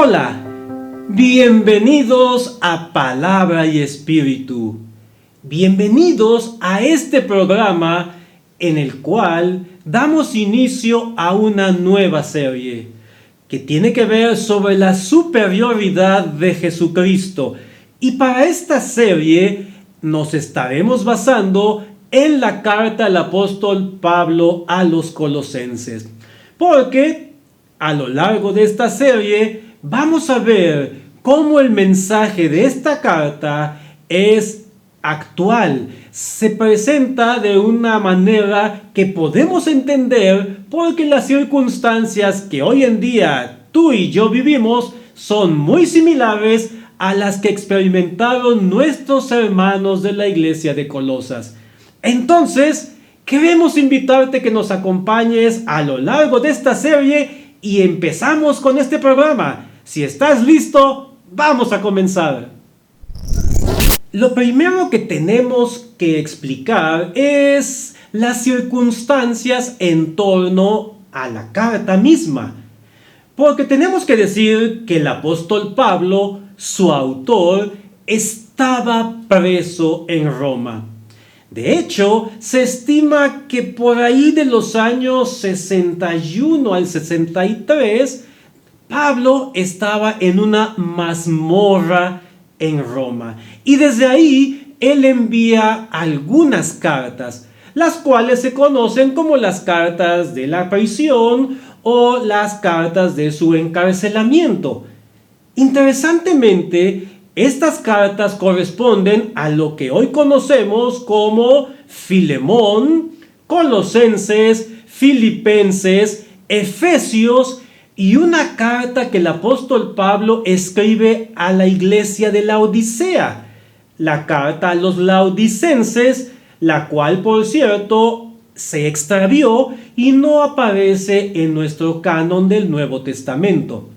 Hola, bienvenidos a Palabra y Espíritu. Bienvenidos a este programa en el cual damos inicio a una nueva serie que tiene que ver sobre la superioridad de Jesucristo. Y para esta serie nos estaremos basando en la carta del apóstol Pablo a los Colosenses. Porque a lo largo de esta serie vamos a ver cómo el mensaje de esta carta es actual, se presenta de una manera que podemos entender porque las circunstancias que hoy en día tú y yo vivimos son muy similares a las que experimentaron nuestros hermanos de la iglesia de Colosas. Entonces, queremos invitarte que nos acompañes a lo largo de esta serie y empezamos con este programa. Si estás listo, vamos a comenzar. Lo primero que tenemos que explicar es las circunstancias en torno a la carta misma. Porque tenemos que decir que el apóstol Pablo, su autor, estaba preso en Roma. De hecho, se estima que por ahí de los años 61 al 63, Pablo estaba en una mazmorra en Roma. Y desde ahí, él envía algunas cartas, las cuales se conocen como las cartas de la prisión o las cartas de su encarcelamiento. Interesantemente, estas cartas corresponden a lo que hoy conocemos como Filemón, Colosenses, Filipenses, Efesios y una carta que el apóstol Pablo escribe a la iglesia de Laodicea, la carta a los laodicenses, la cual, por cierto, se extravió y no aparece en nuestro canon del Nuevo Testamento.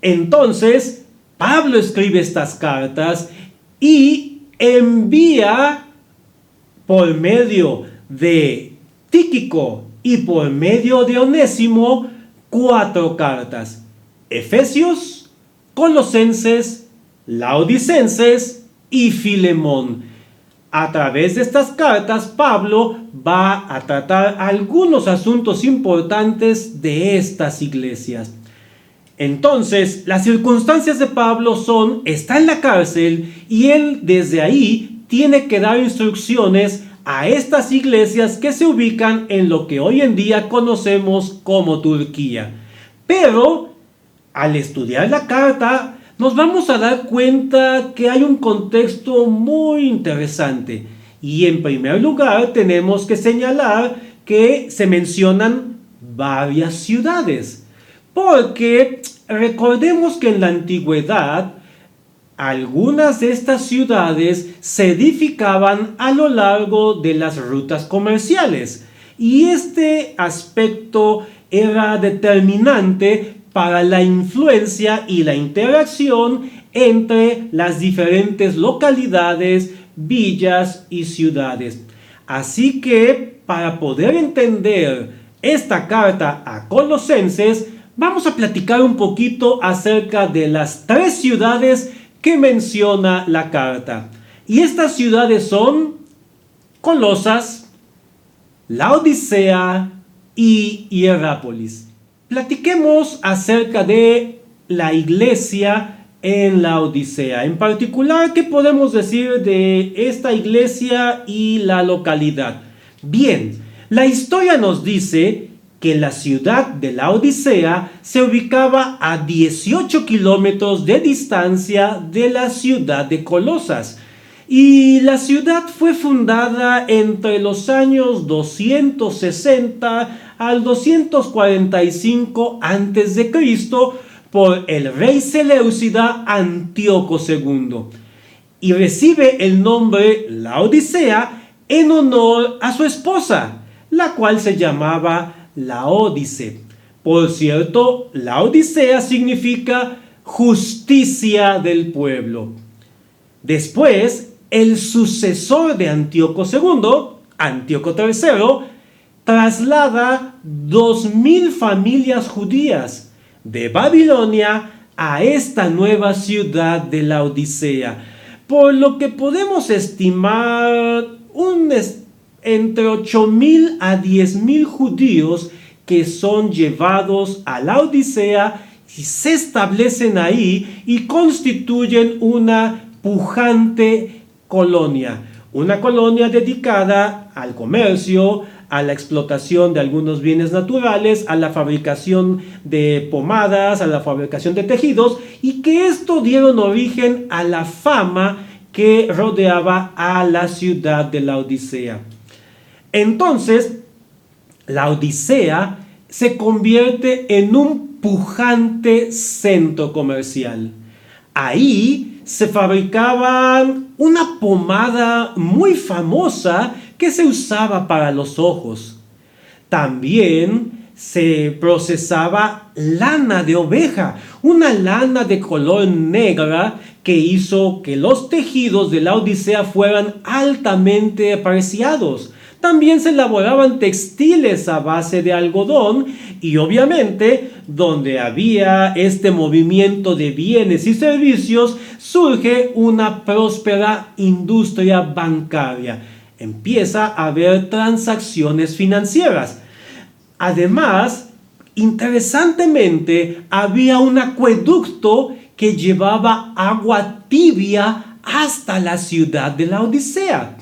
Entonces, Pablo escribe estas cartas y envía por medio de Tíquico y por medio de Onésimo 4 cartas: Efesios, Colosenses, Laodicenses y Filemón. A través de estas cartas, Pablo va a tratar algunos asuntos importantes de estas iglesias. Entonces, las circunstancias de Pablo son: está en la cárcel y él desde ahí tiene que dar instrucciones a estas iglesias que se ubican en lo que hoy en día conocemos como Turquía. Pero, al estudiar la carta, nos vamos a dar cuenta que hay un contexto muy interesante. Y en primer lugar, tenemos que señalar que se mencionan varias ciudades. Porque recordemos que en la antigüedad, algunas de estas ciudades se edificaban a lo largo de las rutas comerciales. Y este aspecto era determinante para la influencia y la interacción entre las diferentes localidades, villas y ciudades. Así que, para poder entender esta carta a Colosenses, vamos a platicar un poquito acerca de las 3 ciudades que menciona la carta. Y estas ciudades son Colosas, Laodicea y Hierápolis. Platiquemos acerca de la iglesia en Laodicea. En particular, ¿qué podemos decir de esta iglesia y la localidad? Bien, la historia nos dice que la ciudad de Laodicea se ubicaba a 18 kilómetros de distancia de la ciudad de Colosas. Y la ciudad fue fundada entre los años 260 al 245 a.C. por el rey seleucida Antíoco II. Y recibe el nombre Laodicea en honor a su esposa, la cual se llamaba Laódice. Por cierto, Laodicea significa justicia del pueblo. Después, el sucesor de Antíoco II, Antíoco III, traslada 2000 familias judías de Babilonia a esta nueva ciudad de Laodicea, por lo que podemos estimar entre 8,000 a 10,000 judíos que son llevados a Laodicea y se establecen ahí y constituyen una pujante colonia. Una colonia dedicada al comercio, a la explotación de algunos bienes naturales, a la fabricación de pomadas, a la fabricación de tejidos, y que esto dieron origen a la fama que rodeaba a la ciudad de Laodicea. Entonces, Laodicea se convierte en un pujante centro comercial. Ahí se fabricaban una pomada muy famosa que se usaba para los ojos. También se procesaba lana de oveja, una lana de color negra que hizo que los tejidos de Laodicea fueran altamente apreciados. También se elaboraban textiles a base de algodón y obviamente donde había este movimiento de bienes y servicios surge una próspera industria bancaria. Empieza a haber transacciones financieras. Además, interesantemente, había un acueducto que llevaba agua tibia hasta la ciudad de Laodicea.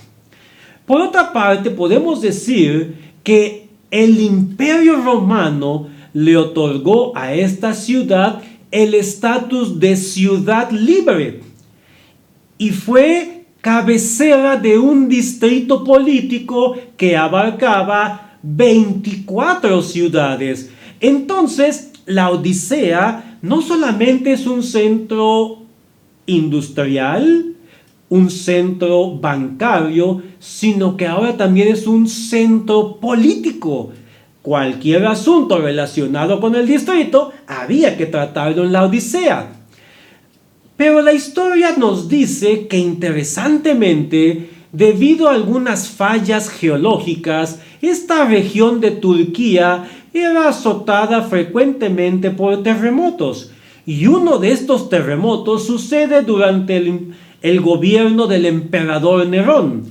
Por otra parte, podemos decir que el Imperio Romano le otorgó a esta ciudad el estatus de ciudad libre y fue cabecera de un distrito político que abarcaba 24 ciudades. Entonces, Laodicea no solamente es un centro industrial, un centro bancario, sino que ahora también es un centro político. Cualquier asunto relacionado con el distrito había que tratarlo en Laodicea. Pero la historia nos dice que interesantemente, debido a algunas fallas geológicas, esta región de Turquía era azotada frecuentemente por terremotos. Y uno de estos terremotos sucede durante el gobierno del emperador Nerón.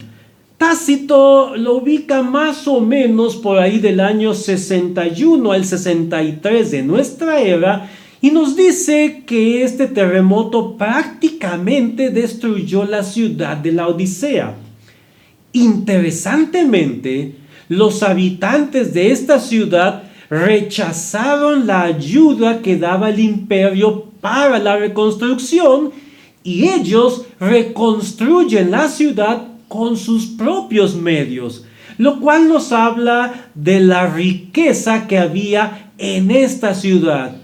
Tácito lo ubica más o menos por ahí del año 61 al 63 de nuestra era y nos dice que este terremoto prácticamente destruyó la ciudad de Laodicea. Interesantemente, los habitantes de esta ciudad rechazaron la ayuda que daba el imperio para la reconstrucción y ellos reconstruyen la ciudad con sus propios medios, lo cual nos habla de la riqueza que había en esta ciudad.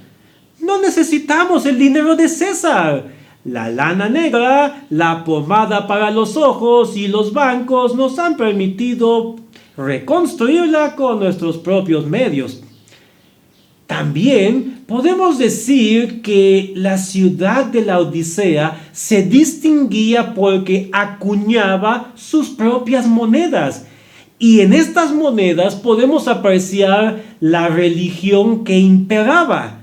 No necesitamos el dinero de César. La lana negra, la pomada para los ojos y los bancos nos han permitido reconstruirla con nuestros propios medios. También podemos decir que la ciudad de Laodicea se distinguía porque acuñaba sus propias monedas. Y en estas monedas podemos apreciar la religión que imperaba.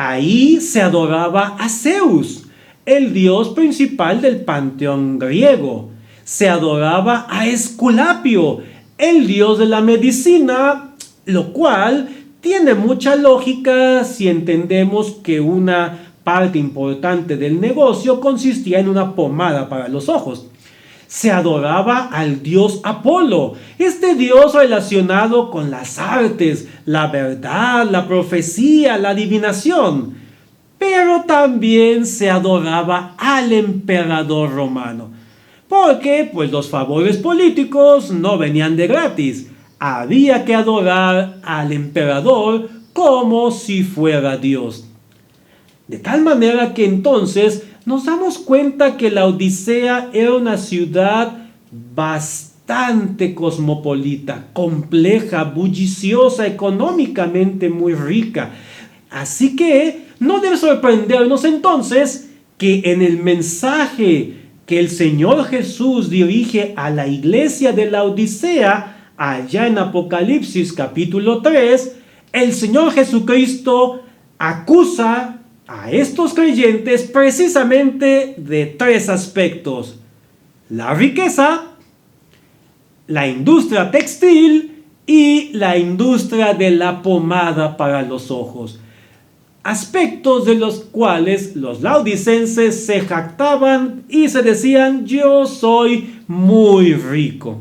Ahí se adoraba a Zeus, el dios principal del panteón griego. Se adoraba a Esculapio, el dios de la medicina, lo cual tiene mucha lógica si entendemos que una parte importante del negocio consistía en una pomada para los ojos. Se adoraba al dios Apolo, este dios relacionado con las artes, la verdad, la profecía, la adivinación. Pero también se adoraba al emperador romano, porque pues los favores políticos no venían de gratis. Había que adorar al emperador como si fuera Dios. De tal manera que entonces nos damos cuenta que Laodicea era una ciudad bastante cosmopolita, compleja, bulliciosa, económicamente muy rica. Así que no debe sorprendernos entonces que en el mensaje que el Señor Jesús dirige a la iglesia de Laodicea, allá en Apocalipsis capítulo 3, el Señor Jesucristo acusa a estos creyentes precisamente de tres aspectos: la riqueza, la industria textil y la industria de la pomada para los ojos. Aspectos de los cuales los laodicenses se jactaban y se decían: yo soy muy rico.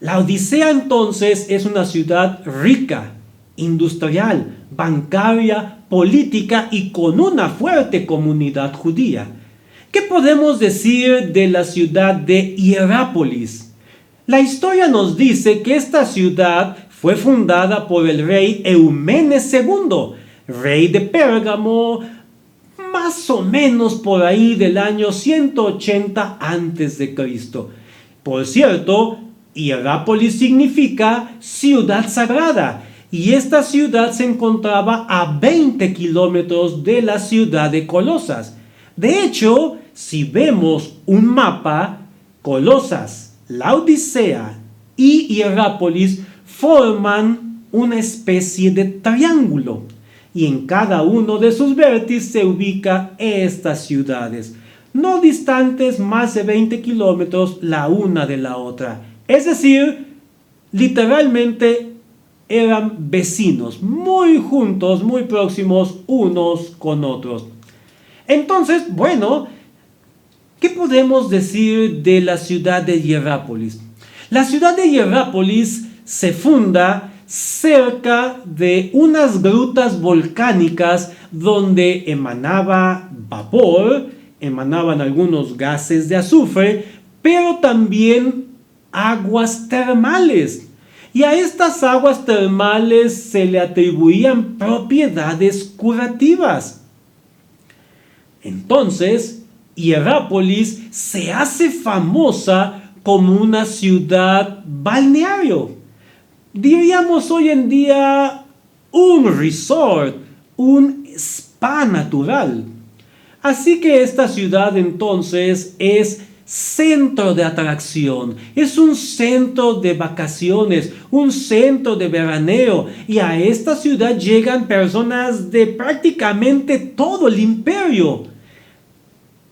La Odisea entonces es una ciudad rica, industrial, bancaria, política y con una fuerte comunidad judía. ¿Qué podemos decir de la ciudad de Hierápolis? La historia nos dice que esta ciudad fue fundada por el rey Eumenes II, rey de Pérgamo, más o menos por ahí del año 180 a.C. Por cierto, Hierápolis significa ciudad sagrada, y esta ciudad se encontraba a 20 kilómetros de la ciudad de Colosas. De hecho, si vemos un mapa, Colosas, Laodicea y Hierápolis forman una especie de triángulo, y en cada uno de sus vértices se ubican estas ciudades, no distantes más de 20 kilómetros la una de la otra. Es decir, literalmente eran vecinos, muy juntos, muy próximos unos con otros. Entonces, bueno, ¿qué podemos decir de la ciudad de Hierápolis? La ciudad de Hierápolis se funda cerca de unas grutas volcánicas donde emanaba vapor, emanaban algunos gases de azufre, pero también aguas termales. Y a estas aguas termales se le atribuían propiedades curativas. Entonces, Hierápolis se hace famosa como una ciudad balneario. Diríamos hoy en día un resort, un spa natural. Así que esta ciudad entonces es centro de atracción, es un centro de vacaciones, un centro de veraneo, y a esta ciudad llegan personas de prácticamente todo el imperio.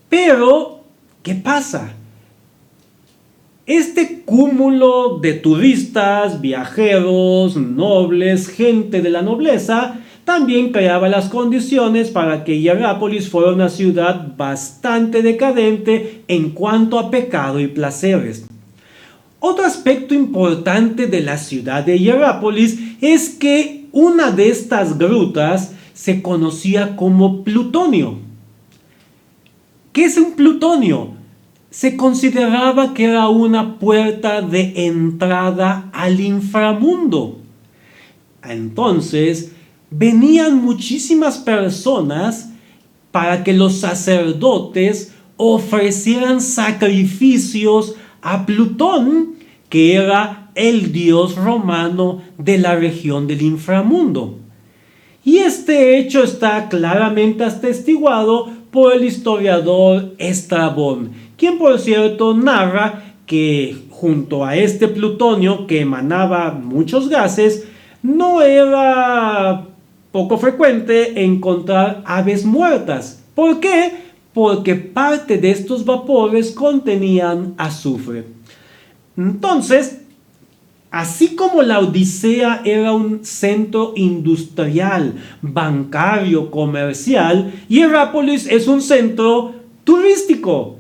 Pero, ¿qué pasa? Este cúmulo de turistas, viajeros, nobles, gente de la nobleza, también creaba las condiciones para que Hierápolis fuera una ciudad bastante decadente en cuanto a pecado y placeres. Otro aspecto importante de la ciudad de Hierápolis es que una de estas grutas se conocía como plutonio. ¿Qué es un plutonio? Se consideraba que era una puerta de entrada al inframundo. Entonces, venían muchísimas personas para que los sacerdotes ofrecieran sacrificios a Plutón, que era el dios romano de la región del inframundo. Y este hecho está claramente atestiguado por el historiador Estrabón, quien por cierto narra que junto a este plutonio que emanaba muchos gases, no era poco frecuente encontrar aves muertas. ¿Por qué? Porque parte de estos vapores contenían azufre. Entonces, así como la Odisea era un centro industrial, bancario, comercial, Hierápolis es un centro turístico.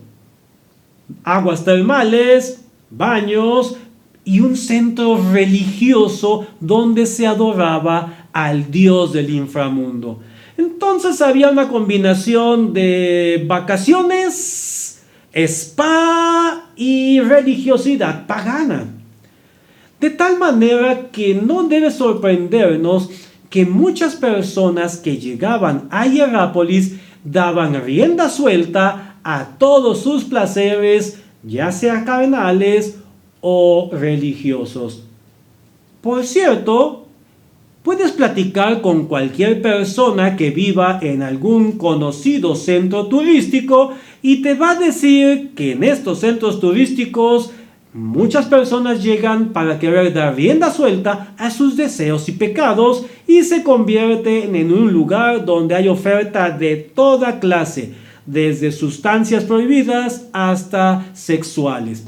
Aguas termales, baños y un centro religioso donde se adoraba al dios del inframundo. Entonces había una combinación de vacaciones, spa y religiosidad pagana. De tal manera que no debe sorprendernos que muchas personas que llegaban a Hierápolis daban rienda suelta a todos sus placeres, ya sea carnales o religiosos. Por cierto, puedes platicar con cualquier persona que viva en algún conocido centro turístico y te va a decir que en estos centros turísticos Muchas personas llegan para querer dar rienda suelta a sus deseos y pecados y se convierten en un lugar donde hay oferta de toda clase, desde sustancias prohibidas hasta sexuales.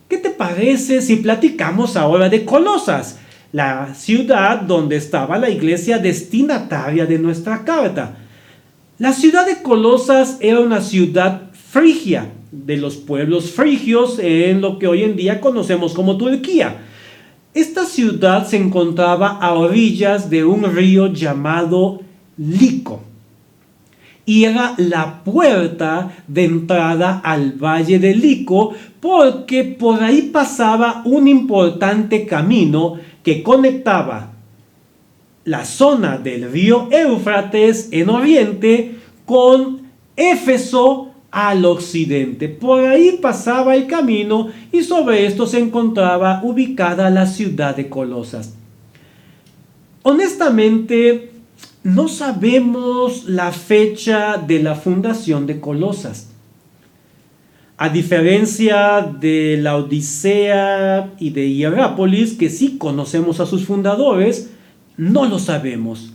¿Qué te parece si platicamos ahora de Colosas, la ciudad donde estaba la iglesia destinataria de nuestra carta? La ciudad de Colosas era una ciudad frigia, de los pueblos frigios en lo que hoy en día conocemos como Turquía. Esta ciudad se encontraba a orillas de un río llamado Lico y era la puerta de entrada al valle de Lico, porque por ahí pasaba un importante camino que conectaba la zona del río Éufrates en oriente con Éfeso al occidente. Por ahí pasaba el camino y sobre esto se encontraba ubicada la ciudad de Colosas. Honestamente, no sabemos la fecha de la fundación de Colosas. A diferencia de la Odisea y de Hierápolis, que sí conocemos a sus fundadores, no lo sabemos.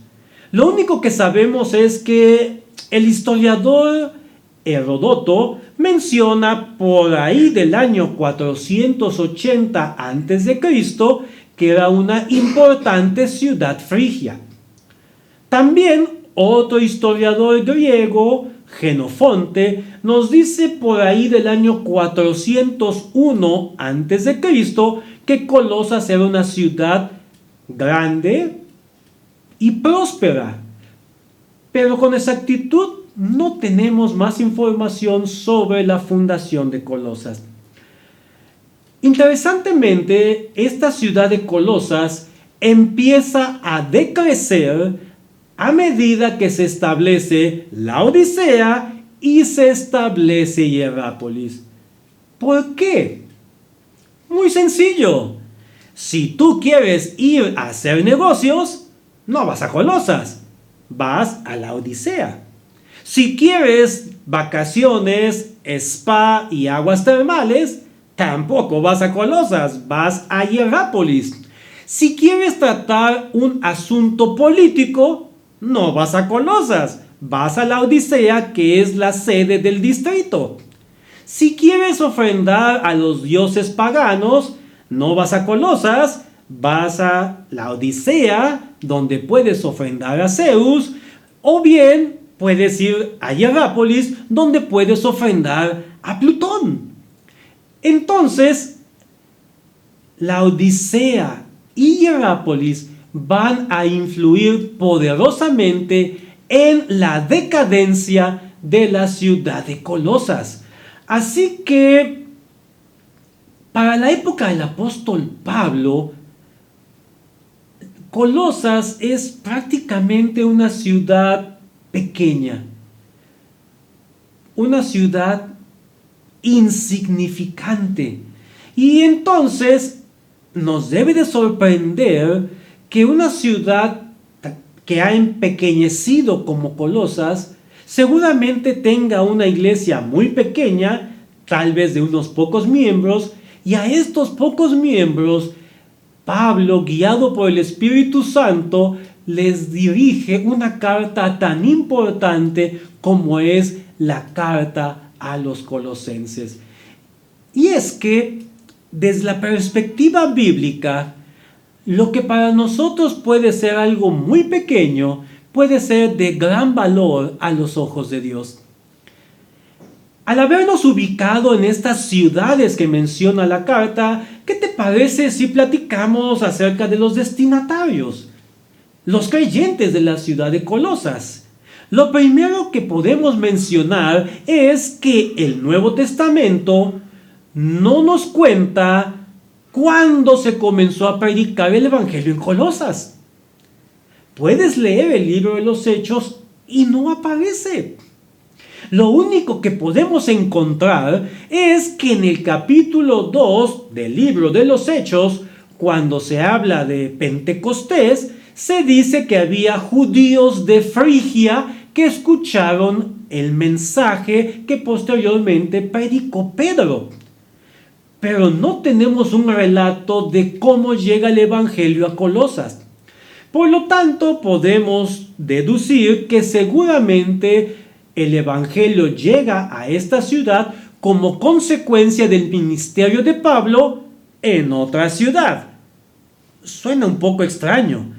Lo único que sabemos es que el historiador Heródoto menciona por ahí del año 480 a.C. que era una importante ciudad frigia. También otro historiador griego, Genofonte, nos dice por ahí del año 401 a.C. que Colosas era una ciudad grande y próspera. Pero con exactitud no tenemos más información sobre la fundación de Colosas. Interesantemente, esta ciudad de Colosas empieza a decrecer a medida que se establece la Odisea y se establece Hierápolis. ¿Por qué? Muy sencillo. Si tú quieres ir a hacer negocios, no vas a Colosas, vas a la Odisea. Si quieres vacaciones, spa y aguas termales, tampoco vas a Colosas, vas a Hierápolis. Si quieres tratar un asunto político, no vas a Colosas, vas a la Odisea, que es la sede del distrito. Si quieres ofrendar a los dioses paganos, no vas a Colosas, vas a la Odisea, donde puedes ofrendar a Zeus, o bien puedes ir a Hierápolis, donde puedes ofrendar a Plutón. Entonces, la Odisea y Hierápolis van a influir poderosamente en la decadencia de la ciudad de Colosas. Así que, para la época del apóstol Pablo, Colosas es prácticamente una ciudad pequeña, una ciudad insignificante. Y entonces nos debe de sorprender que una ciudad que ha empequeñecido como Colosas seguramente tenga una iglesia muy pequeña, tal vez de unos pocos miembros, y a estos pocos miembros Pablo, guiado por el Espíritu Santo, les dirige una carta tan importante como es la carta a los colosenses. Y es que, desde la perspectiva bíblica, lo que para nosotros puede ser algo muy pequeño, puede ser de gran valor a los ojos de Dios. Al habernos ubicado en estas ciudades que menciona la carta, ¿qué te parece si platicamos acerca de los destinatarios? Los creyentes de la ciudad de Colosas. Lo primero que podemos mencionar es que el Nuevo Testamento no nos cuenta cuándo se comenzó a predicar el Evangelio en Colosas. Puedes leer el libro de los Hechos y no aparece. Lo único que podemos encontrar es que en el capítulo 2 del libro de los Hechos, cuando se habla de Pentecostés, se dice que había judíos de Frigia que escucharon el mensaje que posteriormente predicó Pedro. pero no tenemos un relato de cómo llega el Evangelio a Colosas. Por lo tanto, podemos deducir que seguramente el Evangelio llega a esta ciudad como consecuencia del ministerio de Pablo en otra ciudad. Suena un poco extraño.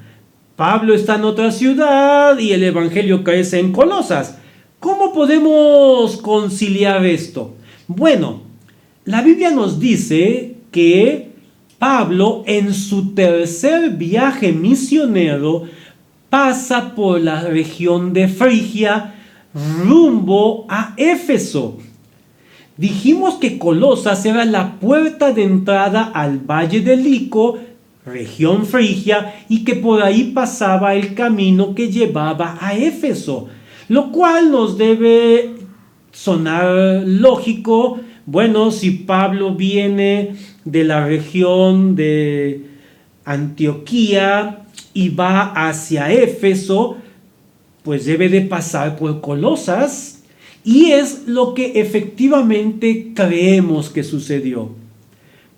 Pablo está en otra ciudad y el Evangelio crece en Colosas. ¿Cómo podemos conciliar esto? Bueno, la Biblia nos dice que Pablo en su tercer viaje misionero pasa por la región de Frigia rumbo a Éfeso. Dijimos que Colosas era la puerta de entrada al valle del Lico, región frigia, y que por ahí pasaba el camino que llevaba a Éfeso, lo cual nos debe sonar lógico. Bueno, si Pablo viene de la región de Antioquía y va hacia Éfeso, pues debe de pasar por Colosas, y es lo que efectivamente creemos que sucedió.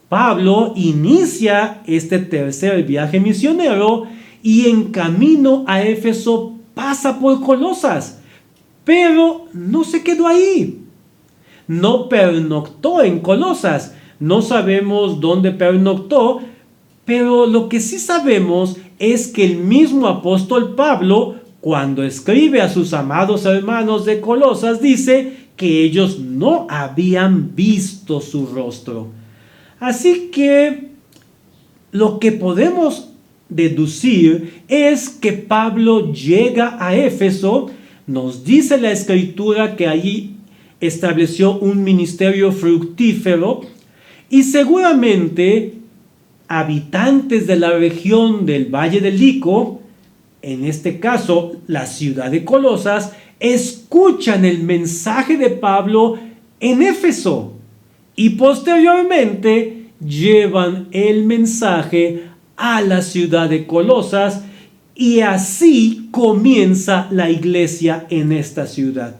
Pablo inicia este tercer viaje misionero y en camino a Éfeso pasa por Colosas, pero no se quedó ahí. No pernoctó en Colosas. No sabemos dónde pernoctó, pero lo que sí sabemos es que el mismo apóstol Pablo, cuando escribe a sus amados hermanos de Colosas, dice que ellos no habían visto su rostro. Así que lo que podemos deducir es que Pablo llega a Éfeso. Nos dice la Escritura que allí estableció un ministerio fructífero y seguramente habitantes de la región del Valle del Lico, en este caso la ciudad de Colosas, escuchan el mensaje de Pablo en Éfeso y posteriormente llevan el mensaje a la ciudad de Colosas y así comienza la iglesia en esta ciudad.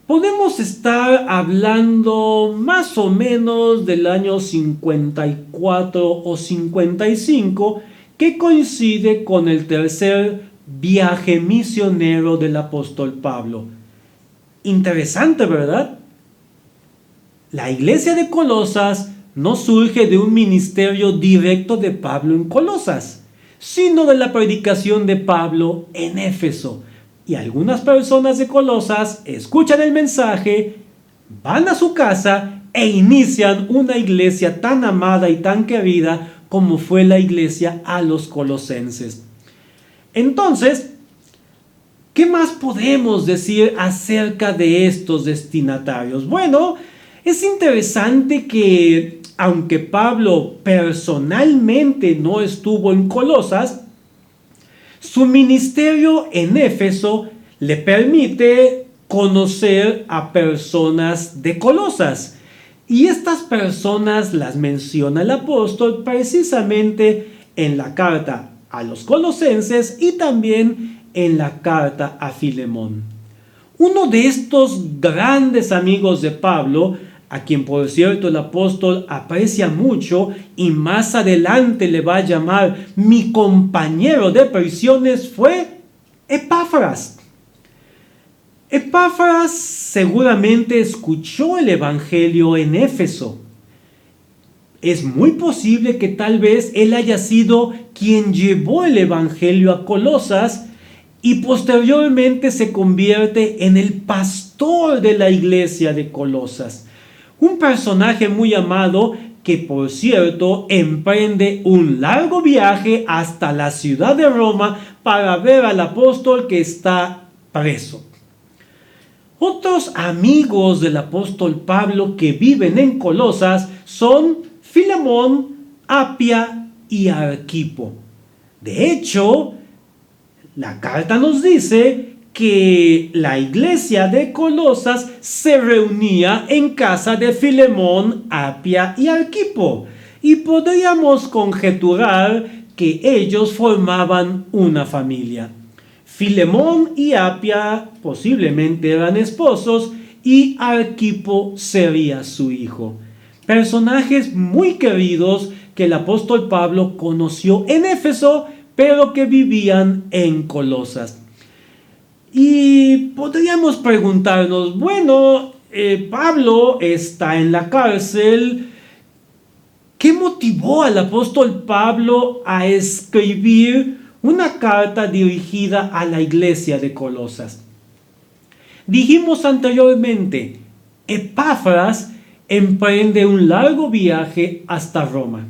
Podemos estar hablando más o menos del año 54 o 55, que coincide con el tercer viaje misionero del apóstol Pablo. Interesante, ¿verdad? La iglesia de Colosas no surge de un ministerio directo de Pablo en Colosas, sino de la predicación de Pablo en Éfeso. Y algunas personas de Colosas escuchan el mensaje, van a su casa e inician una iglesia tan amada y tan querida como fue la iglesia a los colosenses. Entonces, ¿qué más podemos decir acerca de estos destinatarios? Bueno, es interesante que, aunque Pablo personalmente no estuvo en Colosas, su ministerio en Éfeso le permite conocer a personas de Colosas. Y estas personas las menciona el apóstol precisamente en la carta a los colosenses y también en la carta a Filemón. Uno de estos grandes amigos de Pablo, a quien por cierto el apóstol aprecia mucho y más adelante le va a llamar mi compañero de prisiones, fue Epafras. Epafras seguramente escuchó el evangelio en Éfeso. Es muy posible que tal vez él haya sido quien llevó el evangelio a Colosas y posteriormente se convierte en el pastor de la iglesia de Colosas. Un personaje muy amado que, por cierto, emprende un largo viaje hasta la ciudad de Roma para ver al apóstol que está preso. Otros amigos del apóstol Pablo que viven en Colosas son Filemón, Apia y Arquipo. De hecho, la carta nos dice que la iglesia de Colosas se reunía en casa de Filemón, Apia y Arquipo, y podríamos conjeturar que ellos formaban una familia. Filemón y Apia posiblemente eran esposos y Arquipo sería su hijo. Personajes muy queridos que el apóstol Pablo conoció en Éfeso, pero que vivían en Colosas. Y podríamos preguntarnos, bueno, Pablo está en la cárcel. ¿Qué motivó al apóstol Pablo a escribir una carta dirigida a la iglesia de Colosas? Dijimos anteriormente, Epafras emprende un largo viaje hasta Roma.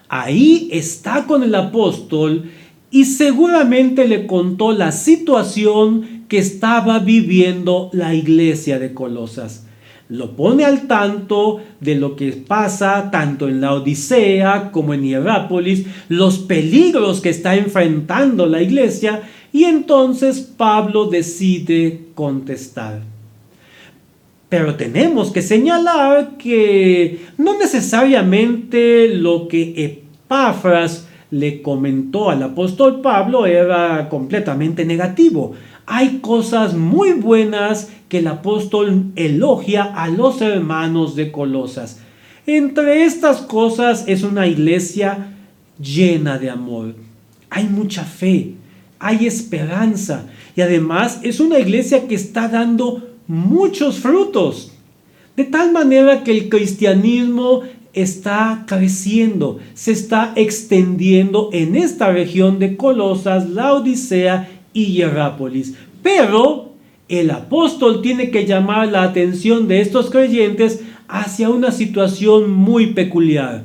Ahí está con el apóstol y seguramente le contó la situación que estaba viviendo la iglesia de Colosas. Lo pone al tanto de lo que pasa tanto en la Odisea como en Hierápolis, los peligros que está enfrentando la iglesia, y entonces Pablo decide contestar. Pero tenemos que señalar que no necesariamente lo que Epafras le comentó al apóstol Pablo era completamente negativo. Hay cosas muy buenas que el apóstol elogia a los hermanos de Colosas. Entre estas cosas es una iglesia llena de amor. Hay mucha fe, hay esperanza y además es una iglesia que está dando muchos frutos. De tal manera que el cristianismo está creciendo, se está extendiendo en esta región de Colosas, la Odisea y Hierápolis. Pero el apóstol tiene que llamar la atención de estos creyentes hacia una situación muy peculiar.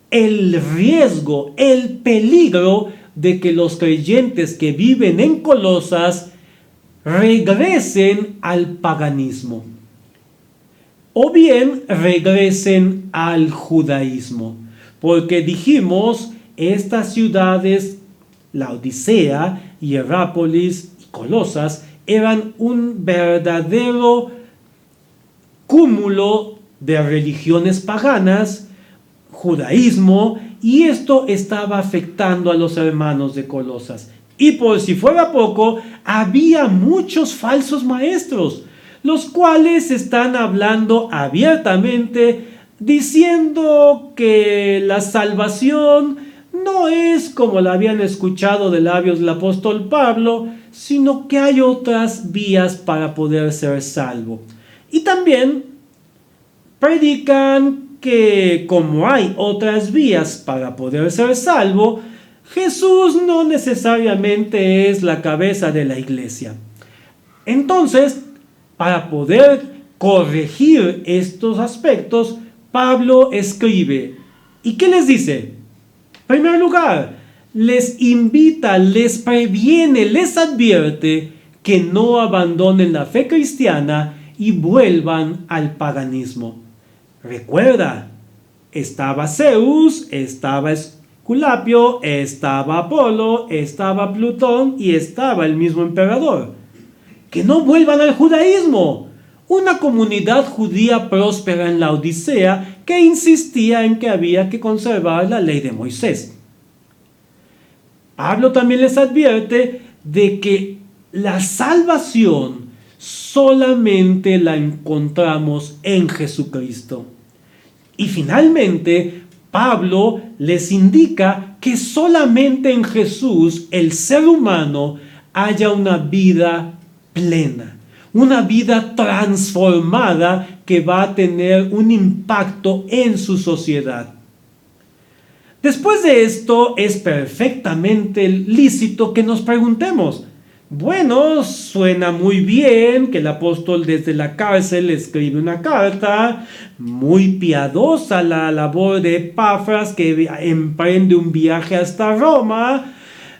El riesgo, el peligro de que los creyentes que viven en Colosas regresen al paganismo o bien regresen al judaísmo, porque dijimos, estas ciudades, la Odisea, Hierápolis y Colosas, eran un verdadero cúmulo de religiones paganas, judaísmo, y esto estaba afectando a los hermanos de Colosas. Y por si fuera poco, había muchos falsos maestros, los cuales están hablando abiertamente, diciendo que la salvación no es como la habían escuchado de labios del apóstol Pablo, sino que hay otras vías para poder ser salvo. Y también predican que como hay otras vías para poder ser salvo, Jesús no necesariamente es la cabeza de la iglesia. Entonces, para poder corregir estos aspectos, Pablo escribe. ¿Y qué les dice? En primer lugar, les invita, les previene, les advierte que no abandonen la fe cristiana y vuelvan al paganismo. Recuerda, estaba Zeus, estaba Esculapio, estaba Apolo, estaba Plutón y estaba el mismo emperador. Que no vuelvan al judaísmo. Una comunidad judía próspera en la Odisea que insistía en que había que conservar la ley de Moisés. Pablo también les advierte de que la salvación solamente la encontramos en Jesucristo. Y finalmente, Pablo les indica que solamente en Jesús el ser humano haya una vida plena, una vida transformada que va a tener un impacto en su sociedad. Después de esto, es perfectamente lícito que nos preguntemos, bueno, suena muy bien que el apóstol desde la cárcel escribe una carta, muy piadosa la labor de Epafras que emprende un viaje hasta Roma,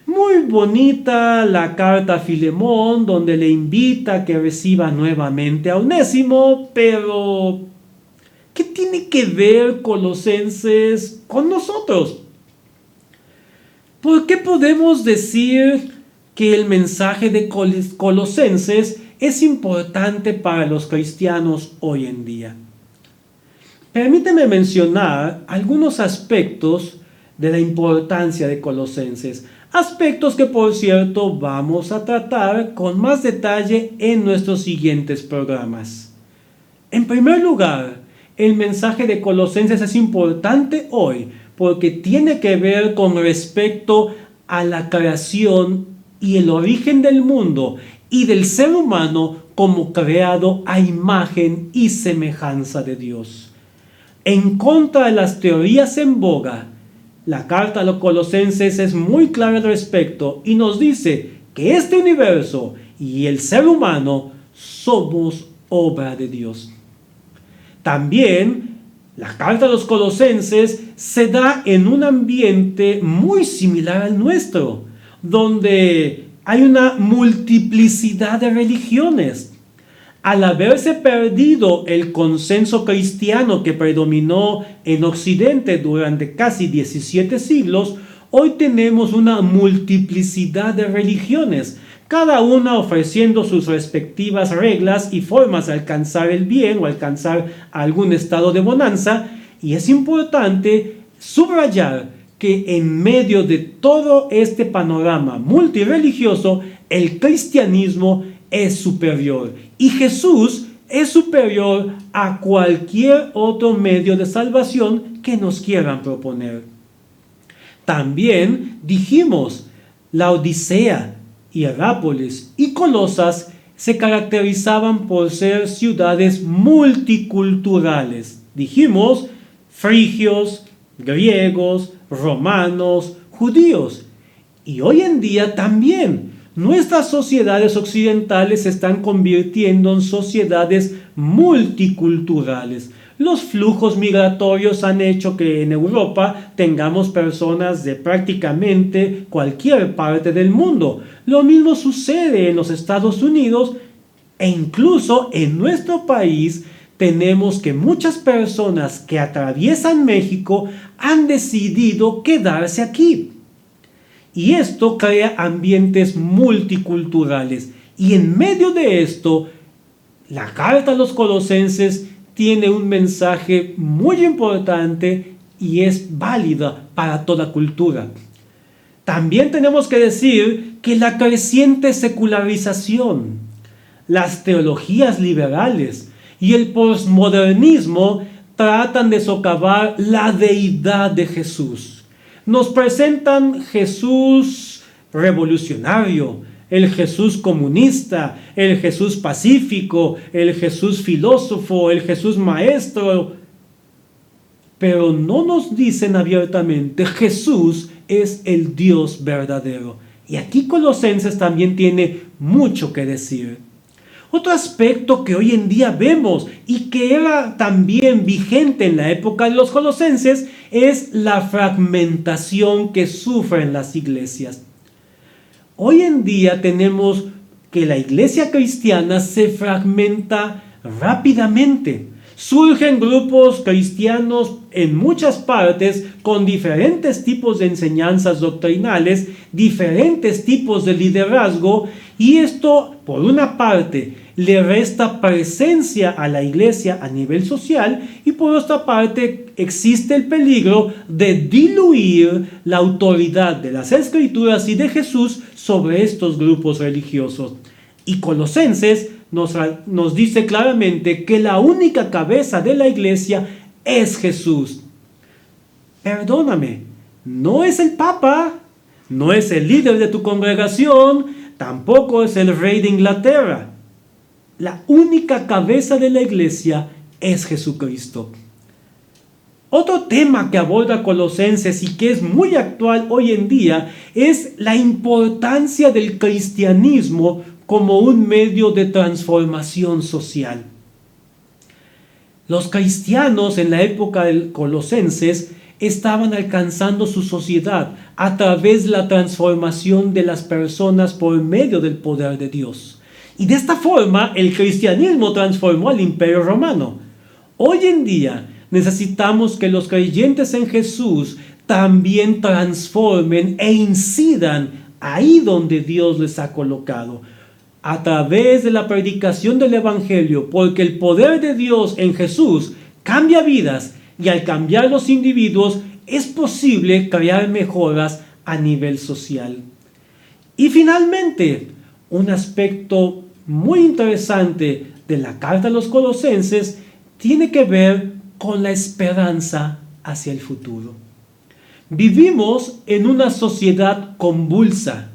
muy bonita la carta a Filemón donde le invita a que reciba nuevamente a Onésimo, pero ¿qué tiene que ver Colosenses con nosotros? ¿Por qué podemos decir que el mensaje de Colosenses es importante para los cristianos hoy en día? Permíteme mencionar algunos aspectos de la importancia de Colosenses, aspectos que por cierto vamos a tratar con más detalle en nuestros siguientes programas. En primer lugar, el mensaje de Colosenses es importante hoy porque tiene que ver con respecto a la creación y el origen del mundo y del ser humano como creado a imagen y semejanza de Dios. En contra de las teorías en boga, la carta a los Colosenses es muy clara al respecto y nos dice que este universo y el ser humano somos obra de Dios. También la carta a los Colosenses se da en un ambiente muy similar al nuestro, donde hay una multiplicidad de religiones. Al haberse perdido el consenso cristiano que predominó en Occidente durante casi 17 siglos, hoy tenemos una multiplicidad de religiones, cada una ofreciendo sus respectivas reglas y formas de alcanzar el bien o alcanzar algún estado de bonanza, y es importante subrayar que en medio de todo este panorama multireligioso, el cristianismo es superior y Jesús es superior a cualquier otro medio de salvación que nos quieran proponer. También dijimos, la Odisea, Hierápolis y Colosas se caracterizaban por ser ciudades multiculturales. Dijimos, frigios, griegos, romanos, judíos. Y hoy en día también nuestras sociedades occidentales se están convirtiendo en sociedades multiculturales. Los flujos migratorios han hecho que en Europa tengamos personas de prácticamente cualquier parte del mundo. Lo mismo sucede en los Estados Unidos e incluso en nuestro país tenemos que muchas personas que atraviesan México han decidido quedarse aquí. Y esto crea ambientes multiculturales. Y en medio de esto, la carta a los Colosenses tiene un mensaje muy importante y es válida para toda cultura. También tenemos que decir que la creciente secularización, las teologías liberales y el posmodernismo tratan de socavar la deidad de Jesús. Nos presentan Jesús revolucionario, el Jesús comunista, el Jesús pacífico, el Jesús filósofo, el Jesús maestro. Pero no nos dicen abiertamente, Jesús es el Dios verdadero. Y aquí Colosenses también tiene mucho que decir. Otro aspecto que hoy en día vemos y que era también vigente en la época de los Colosenses es la fragmentación que sufren las iglesias. Hoy en día tenemos que la iglesia cristiana se fragmenta rápidamente. Surgen grupos cristianos en muchas partes con diferentes tipos de enseñanzas doctrinales, diferentes tipos de liderazgo, y esto, por una parte, le resta presencia a la iglesia a nivel social y por otra parte existe el peligro de diluir la autoridad de las Escrituras y de Jesús sobre estos grupos religiosos. Y Colosenses nos dice claramente que la única cabeza de la iglesia es Jesús. Perdóname, no es el Papa, no es el líder de tu congregación, tampoco es el rey de Inglaterra. La única cabeza de la iglesia es Jesucristo. Otro tema que aborda Colosenses y que es muy actual hoy en día es la importancia del cristianismo como un medio de transformación social. Los cristianos en la época de Colosenses estaban alcanzando su sociedad a través de la transformación de las personas por medio del poder de Dios. Y de esta forma el cristianismo transformó al Imperio Romano. Hoy en día necesitamos que los creyentes en Jesús también transformen e incidan ahí donde Dios les ha colocado, a través de la predicación del Evangelio, porque el poder de Dios en Jesús cambia vidas y al cambiar los individuos es posible crear mejoras a nivel social. Y finalmente, un aspecto muy interesante de la carta a los Colosenses tiene que ver con la esperanza hacia el futuro. Vivimos en una sociedad convulsa.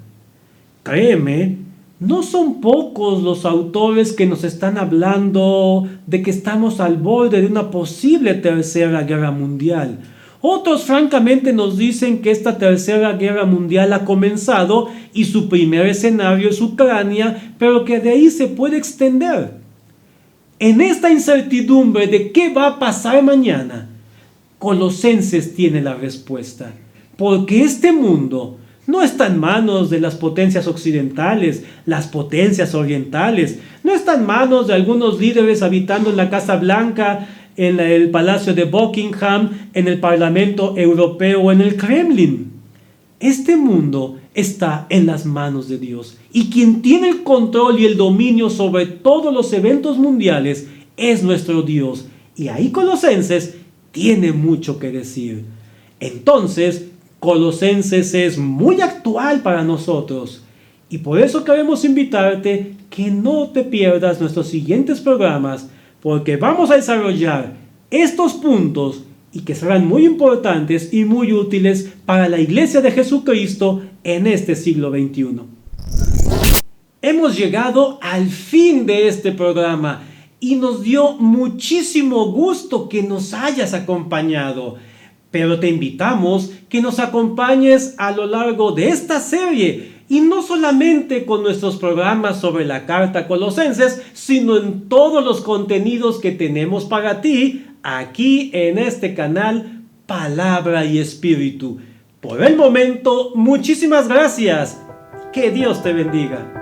Créeme, no son pocos los autores que nos están hablando de que estamos al borde de una posible tercera guerra mundial. Otros francamente nos dicen que esta tercera guerra mundial ha comenzado y su primer escenario es Ucrania, pero que de ahí se puede extender. En esta incertidumbre de qué va a pasar mañana, Colosenses tiene la respuesta, porque este mundo no está en manos de las potencias occidentales, las potencias orientales, no está en manos de algunos líderes habitando en la Casa Blanca, en el Palacio de Buckingham, en el Parlamento Europeo o en el Kremlin. Este mundo está en las manos de Dios, y quien tiene el control y el dominio sobre todos los eventos mundiales es nuestro Dios, y ahí Colosenses tiene mucho que decir. Entonces, Colosenses es muy actual para nosotros, y por eso queremos invitarte que no te pierdas nuestros siguientes programas, porque vamos a desarrollar estos puntos y que serán muy importantes y muy útiles para la Iglesia de Jesucristo en este siglo XXI. Hemos llegado al fin de este programa y nos dio muchísimo gusto que nos hayas acompañado. Pero te invitamos que nos acompañes a lo largo de esta serie, y no solamente con nuestros programas sobre la carta a Colosenses, sino en todos los contenidos que tenemos para ti aquí en este canal Palabra y Espíritu. Por el momento, muchísimas gracias. Que Dios te bendiga.